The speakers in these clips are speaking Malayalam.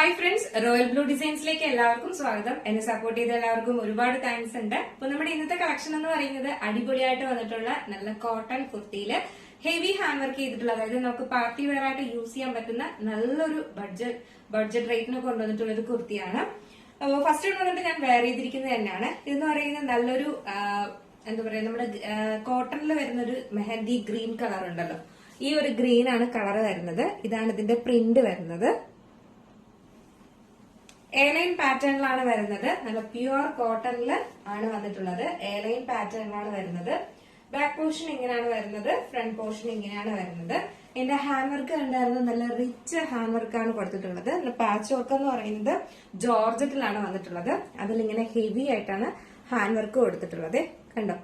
ഹായ് ഫ്രണ്ട്സ്, റോയൽ ബ്ലൂ ഡിസൈൻസിലേക്ക് എല്ലാവർക്കും സ്വാഗതം. എന്നെ സപ്പോർട്ട് ചെയ്ത എല്ലാവർക്കും ഒരുപാട് താങ്ക്സ് ഉണ്ട്. അപ്പൊ നമ്മുടെ ഇന്നത്തെ കളക്ഷൻ എന്ന് പറയുന്നത് അടിപൊളിയായിട്ട് വന്നിട്ടുള്ള നല്ല കോട്ടൺ കുർത്തിയില് ഹെവി ഹാൻഡ് വർക്ക് ചെയ്തിട്ടുള്ള, അതായത് നമുക്ക് പാർട്ടി വെയർ ആയിട്ട് യൂസ് ചെയ്യാൻ പറ്റുന്ന നല്ലൊരു ബഡ്ജറ്റ് റേറ്റിന് കൊണ്ടുവന്നിട്ടുള്ള ഒരു കുർത്തിയാണ്. ഫസ്റ്റ് വന്നിട്ട് ഞാൻ വെയർ ചെയ്തിരിക്കുന്നത് തന്നെയാണ്. ഇതെന്ന് പറയുന്നത് നല്ലൊരു എന്താ പറയാ, നമ്മുടെ കോട്ടണിൽ വരുന്ന ഒരു മെഹന്തി ഗ്രീൻ കളർ ഉണ്ടല്ലോ, ഈ ഒരു ഗ്രീൻ ആണ് കളർ വരുന്നത്. ഇതാണ് ഇതിന്റെ പ്രിന്റ് വരുന്നത്. എലൈൻ പാറ്റേണിലാണ് വരുന്നത്. നല്ല പ്യുവർ കോട്ടണിൽ ആണ് വന്നിട്ടുള്ളത്. എലൈൻ പാറ്റേണിലാണ് വരുന്നത്. ബാക്ക് പോർഷൻ ഇങ്ങനെയാണ് വരുന്നത്, ഫ്രണ്ട് പോർഷൻ ഇങ്ങനെയാണ് വരുന്നത്. എന്റെ ഹാൻഡ് വർക്ക് കണ്ടായിരുന്നു, നല്ല റിച്ച് ഹാൻഡ് വർക്കാണ് കൊടുത്തിട്ടുള്ളത്. പാച്ച് വർക്ക് എന്ന് പറയുന്നത് ജോർജറ്റിലാണ് വന്നിട്ടുള്ളത്. അതിലിങ്ങനെ ഹെവി ആയിട്ടാണ് ഹാൻഡ് വർക്ക് കൊടുത്തിട്ടുള്ളത്. കണ്ടോ,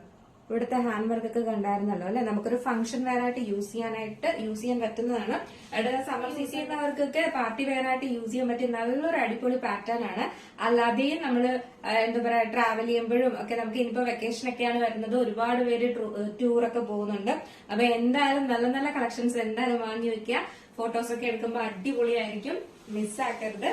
ഇവിടുത്തെ ഹാൻഡ് വർക്ക് ഒക്കെ കണ്ടായിരുന്നല്ലോ അല്ലെ. നമുക്കൊരു ഫംഗ്ഷൻ വെയർ ആയിട്ട് യൂസ് ചെയ്യാൻ പറ്റുന്നതാണ്. അവിടെ സമ്മർ സീസൺ ചെയ്യുന്നവർക്കൊക്കെ പാർട്ടി വെയർ ആയിട്ട് യൂസ് ചെയ്യാൻ പറ്റിയ നല്ലൊരു അടിപൊളി പാറ്റേൺ ആണ്. അല്ലാതെയും നമ്മള് എന്താ പറയാ, ട്രാവൽ ചെയ്യുമ്പോഴും ഒക്കെ നമുക്ക് ഇനിയിപ്പോ വെക്കേഷൻ ഒക്കെയാണ് വരുന്നത്, ഒരുപാട് പേര് ടൂറൊക്കെ പോകുന്നുണ്ട്. അപ്പൊ എന്തായാലും നല്ല നല്ല കളക്ഷൻസ് എന്തായാലും വാങ്ങി വെക്കുക. ഫോട്ടോസ് ഒക്കെ എടുക്കുമ്പോൾ അടിപൊളിയായിരിക്കും, മിസ്സാക്കരുത്.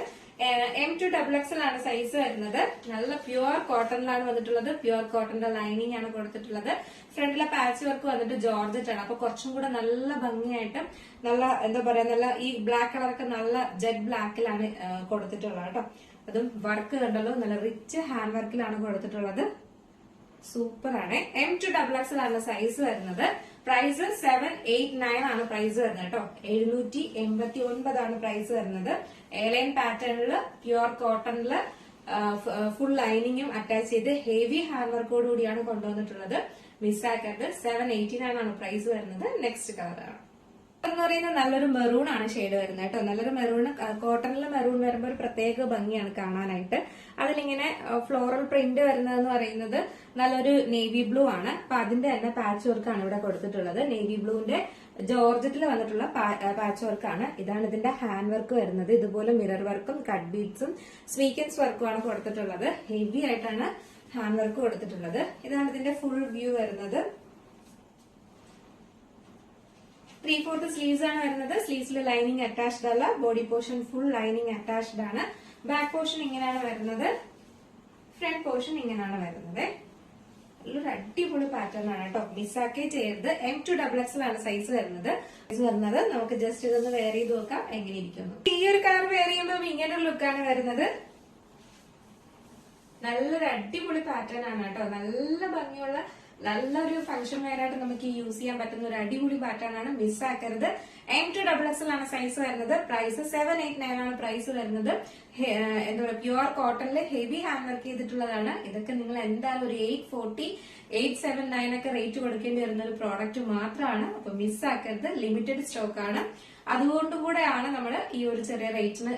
M2XXL ആണ് സൈസ് വരുന്നത്. നല്ല പ്യുവർ കോട്ടണിലാണ് വന്നിട്ടുള്ളത്. പ്യുവർ കോട്ടണിന്റെ ലൈനിങ് ആണ് കൊടുത്തിട്ടുള്ളത്. ഫ്രണ്ടിലെ പാച്ച് വർക്ക് വന്നിട്ട് ജോർജറ്റ് ആണ്. അപ്പൊ കുറച്ചും കൂടെ നല്ല ഭംഗിയായിട്ട്, നല്ല എന്താ പറയാ, നല്ല ഈ ബ്ലാക്ക് കളറൊക്കെ നല്ല ജെറ്റ് ബ്ലാക്കിലാണ് കൊടുത്തിട്ടുള്ളത് കേട്ടോ. അതും വർക്ക് കണ്ടല്ലോ, നല്ല റിച്ച് ഹാൻഡ് വർക്കിലാണ് കൊടുത്തിട്ടുള്ളത്. സൂപ്പർ ആണ്. M2XXL ആണ് സൈസ് വരുന്നത്. പ്രൈസ് 789 ആണ് പ്രൈസ് വരുന്നത് കേട്ടോ. 789 ആണ് പ്രൈസ് വരുന്നത്. എയർലൈൻ പാറ്റേണില് പ്യുവർ കോട്ടണില് ഫുൾ ലൈനിങ്ങും അറ്റാച്ച് ചെയ്ത് ഹെവി ഹാൻഡ് വർക്കോട് കൂടിയാണ് കൊണ്ടുവന്നിട്ടുള്ളത്. മിസ്സാക്കരുത്. 789 ആണ് പ്രൈസ് വരുന്നത്. നെക്സ്റ്റ് കളറാണ് എന്ന് പറയുന്നത് നല്ലൊരു മെറൂൺ ആണ് ഷെയ്ഡ് വരുന്നത് കേട്ടോ. നല്ലൊരു മെറൂൺ, കോട്ടണിലെ മെറൂൺ വരുമ്പോൾ ഒരു പ്രത്യേക ഭംഗിയാണ് കാണാനായിട്ട്. അതിലിങ്ങനെ ഫ്ലോറൽ പ്രിന്റ് വരുന്നതെന്ന് പറയുന്നത് നല്ലൊരു നേവി ബ്ലൂ ആണ്. അപ്പൊ അതിന്റെ തന്നെ പാച്ച് വർക്കാണ് ഇവിടെ കൊടുത്തിട്ടുള്ളത്. നേവി ബ്ലൂവിന്റെ ജോർജറ്റിൽ വന്നിട്ടുള്ള പാച്ച് വർക്കാണ്. ഇതാണ് ഇതിന്റെ ഹാൻഡ് വർക്ക് വരുന്നത്. ഇതുപോലെ മിറർ വർക്കും കട്ട് ബീഡ്സും സ്വീക്കൻസ് വർക്കും ആണ് കൊടുത്തിട്ടുള്ളത്. ഹെവി ആയിട്ടാണ് ഹാൻഡ് വർക്ക് കൊടുത്തിട്ടുള്ളത്. ഇതാണ് ഇതിന്റെ ഫുൾ വ്യൂ വരുന്നത്. 3/4 സ്ലീവ്സ് ആണ് വരുന്നത്. സ്ലീവ്സിൽ ലൈനിങ് അറ്റാച്ച്ഡ് അല്ല. Body portion full lining attached ആണ്. ബാക്ക് പോർഷൻ ഇങ്ങനെയാണ് വരുന്നത്. ഫ്രണ്ട് പോർഷൻ ഇങ്ങനെയാണ് വരുന്നത്. നല്ലൊരു അടിപൊളി പാറ്റേൺ ആണ് കേട്ടോ, മിസ്സാക്കേ ചെയ്യരുത്. M2XXL ആണ് സൈസ് വരുന്നത്. നമുക്ക് ജസ്റ്റ് ഇതൊന്ന് വെയർ ചെയ്ത് നോക്കാം എങ്ങനെ ഇരിക്കുന്നു. ഈ ഒരു കളർ വെയർ ചെയ്യുമ്പോൾ ഇങ്ങനൊരു ലുക്കാണ് വരുന്നത്. നല്ലൊരു അടിപൊളി പാറ്റേൺ ആണ് കേട്ടോ. നല്ല ഭംഗിയുള്ള, നല്ലൊരു ഫംഗ്ഷൻ വെയർ ആയിട്ട് നമുക്ക് യൂസ് ചെയ്യാൻ പറ്റുന്ന ഒരു അടിപൊളി പാറ്റേൺ ആണ്. മിസ്സാക്കരുത്. M2XXL ആണ് സൈസ് വരുന്നത്. പ്രൈസ് 789 ആണ് പ്രൈസ് വരുന്നത്. എന്താ പറയുക, പ്യുവർ കോട്ടണില് ഹെവി ഹാൻഡ് വർക്ക് ചെയ്തിട്ടുള്ളതാണ്. ഇതൊക്കെ നിങ്ങൾ എന്തായാലും ഒരു 840, 879 ഒക്കെ റേറ്റ് കൊടുക്കേണ്ടി വരുന്ന ഒരു പ്രോഡക്റ്റ് മാത്രമാണ്. അപ്പൊ മിസ്സാക്കരുത്. ലിമിറ്റഡ് സ്റ്റോക്ക് ആണ്. അതുകൊണ്ടുകൂടെയാണ് നമ്മൾ ഈ ഒരു ചെറിയ റേറ്റിന്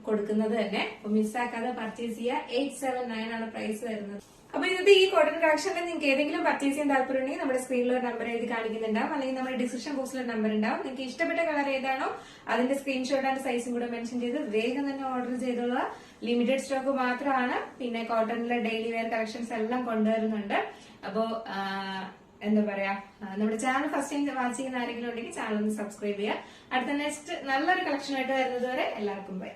കൊടുക്കുന്നത് തന്നെ. അപ്പൊ മിസ്സാക്കാതെ പർച്ചേസ് ചെയ്യുക. 879 ആണ് പ്രൈസ് വരുന്നത്. അപ്പൊ ഇന്നത്തെ ഈ കോട്ടൺ കളക്ഷനിൽ നിങ്ങൾക്ക് ഏതെങ്കിലും പർച്ചേസ് ചെയ്യാൻ താല്പര്യം ഉണ്ടെങ്കിൽ നമ്മുടെ സ്ക്രീനിൽ ഒരു നമ്പർ എഴുതി കാണിക്കുന്നുണ്ടാവും, അല്ലെങ്കിൽ നമ്മുടെ ഡിസ്ക്രിപ്ഷൻ ബോക്സിൽ ഒരു നമ്പർ ഉണ്ടാവും. നിങ്ങൾക്ക് ഇഷ്ടപ്പെട്ട കളർ ഏതാണോ അതിന്റെ സ്ക്രീൻഷോട്ട് ആൻഡ് സൈസും കൂടെ മെൻഷൻ ചെയ്ത് വേഗം തന്നെ ഓർഡർ ചെയ്തോളുക. ലിമിറ്റഡ് സ്റ്റോക്ക് മാത്രമാണ്. പിന്നെ കോട്ടണിലെ ഡെയിലി വെയർ കളക്ഷൻസ് എല്ലാം കൊണ്ടുവരുന്നുണ്ട്. അപ്പോ എന്താ പറയാ, നമ്മുടെ ചാനൽ ഫസ്റ്റ് ടൈം വാച്ച് ചെയ്യുന്ന ആരെങ്കിലും ഉണ്ടെങ്കിൽ ചാനൽ ഒന്ന് സബ്സ്ക്രൈബ് ചെയ്യുക. അടുത്ത നെക്സ്റ്റ് നല്ലൊരു കളക്ഷൻ ആയിട്ട് വരുന്നത് വരെ എല്ലാവർക്കും ബൈ.